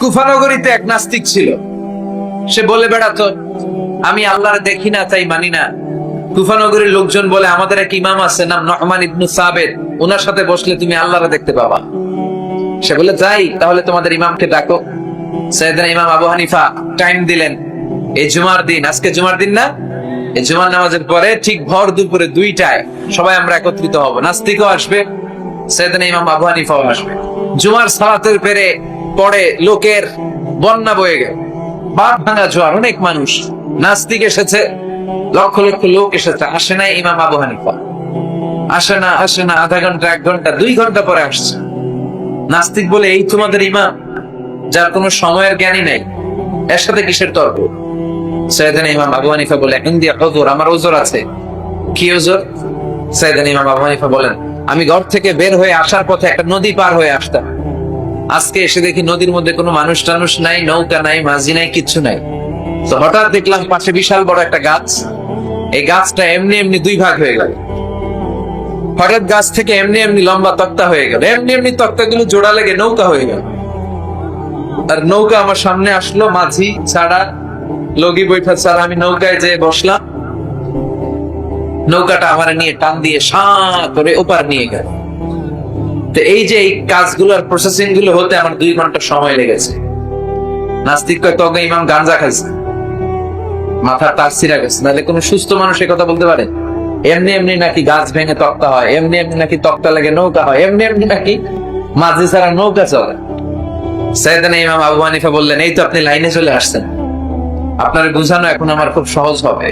কুফানগরীতে এক নাস্তিক ছিল। সে বলে বেড়াতো, আমি আল্লাহর দেখি না তাই মানি না। কুফানগরীর লোকজন বলে, আমাদের এক ইমাম আছে নাম নহমান ইবনু সাবেত, ওনার সাথে বসলে তুমি আল্লাহরে দেখতে পাবা। সে বলে, যাই তাহলে তোমাদের ইমামকে ডাকো। সাইয়েদনা ইমাম আবু হানিফা টাইম দিলেন, এই জুমার দিন, আজকে জুমার দিন না, এই জুমার নামাজের পরে ঠিক ভর দুপুরে 2টায় সবাই আমরা একত্রিত হব। নাস্তিকও আসবে, সাইয়েদনা ইমাম আবু হানিফাও আসবে। জুমার সালাতের পরে লোকের বন্যা বয়ে গেল, বাঁধ ভাঙা জোয়ার, অনেক মানুষ। নাস্তিক এসেছে, লক্ষ লক্ষ লোক এসেছে, আসে না ইমাম আবু হানিফা। আসে না, আধা ঘন্টা, 1 ঘন্টা, 2 ঘন্টা পরে আসছে। নাস্তিক বলে, এই তোমাদের ইমাম যার কোনো সময়ের জ্ঞানই নাই, এর সাথে কিসের তর্ক? সাইয়েদনা ইমাম আবু হানিফা বলে, ইনদি হুজুর, আমার ওজর আছে। কি ওজর? সাইয়েদনা ইমাম আবু হানিফা বলেন, আমি ঘর থেকে বের হয়ে আসার পথে একটা নদী পার হয়ে আসতাম। আজকে এসে দেখি নদীর মধ্যে কোনো মানুষ টানুষ নাই, নৌকা নাই, মাঝি নাই, কিচ্ছু নাই। তো হঠাৎ দেখলাম পাশে বিশাল বড় একটা গাছ। এই গাছটা এমনি এমনি 2 ভাগ হয়ে গেল। হঠাৎ গাছ থেকে এমনি এমনি লম্বা তক্তা হয়ে গেল, এমনি এমনি তক্তাগুলো জোড়া লেগে নৌকা হয়ে গেল। আর নৌকা আমার সামনে আসলো, মাঝি ছাড়া, লগি বৈঠা ছাড়া। আমি নৌকায় যেয়ে বসলাম, নৌকাটা আমার নিয়ে টান দিয়ে সাঁ করে ওপার নিয়ে গেল। তো এই যে এই কাজগুলোর প্রসেসিং গুলো হতে আমার 2 ঘন্টা সময় লেগেছে। নাস্তিক কয়, তবে ইমাম গাঞ্জা খাইছে, মাথা তার ছিঁড়া গেছে। নাহলে কোন সুস্থ মানুষ এই কথা বলতে পারে? এমনি এমনি নাকি গাছ ভেঙে তক্তা হয়, এমনি এমনি নাকি তক্তা লেগে নৌকা হয়, এমনি এমনি নাকি মাঝি ছাড়া নৌকা চলে? সাইয়েদনা ইমাম আবু হানিফা বললেন, এই তো আপনি লাইনে চলে আসছেন, আপনার বুঝানো এখন আমার খুব সহজ হবে।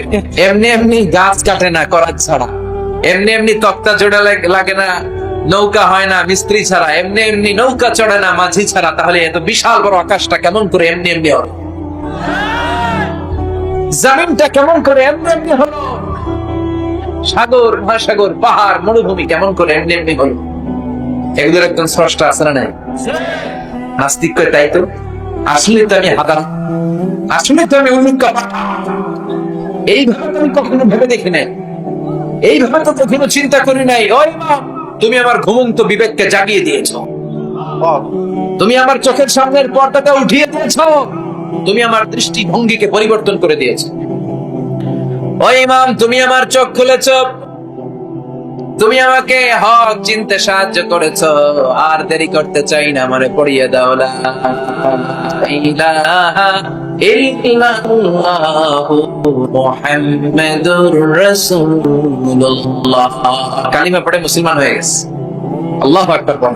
এমনি এমনি গাছ কাটে না করাত ছাড়া, এমনি এমনি তক্তা জোড়া লাগে না, নৌকা হয় না মিস্ত্রি ছাড়া, এমনি এমনি নৌকা চড়ে না মাঝি ছাড়া। তাহলে এত বিশাল বড় আকাশটা কেমন করে এমনি এমনি হলো? জমিনটা কেমন করে এমনি এমনি হলো? সাগর, মহাসাগর, পাহাড়, মরুভূমি কেমন করে এমনি এমনি হলো? এগুলোর একজন স্রষ্টা আছে না নাই? নাস্তিক কয়, তাই তো, আসলে তো আমি হাদাম, আসলে তো আমি উল্লুকা। এইভাবে আমি কখনো ভেবে দেখি নাই, এইভাবে তো কখনো চিন্তা করি নাই। ওই ইমাম, তুমি আমার ঘুমন্ত বিবেককে জাগিয়ে দিয়েছো, তুমি আমার চোখের সামনের পর্দাটা উঠিয়ে দিয়েছো, তুমি আমার দৃষ্টিভঙ্গিকে পরিবর্তন করে দিয়েছো। ওই ইমাম, তুমি আমার চোখ খুলেছো, তুমি আমাকে হক চিনতে সাহায্য করেছো। আর দেরি করতে চাই না, আমারে পড়িয়ে দাও লা ইলাহা ইল্লাল্লাহু মুহাম্মাদুর রাসূলুল্লাহ। কালিমা পড়ে মুসলমান হয়ে গেছে। আল্লাহু আকবার।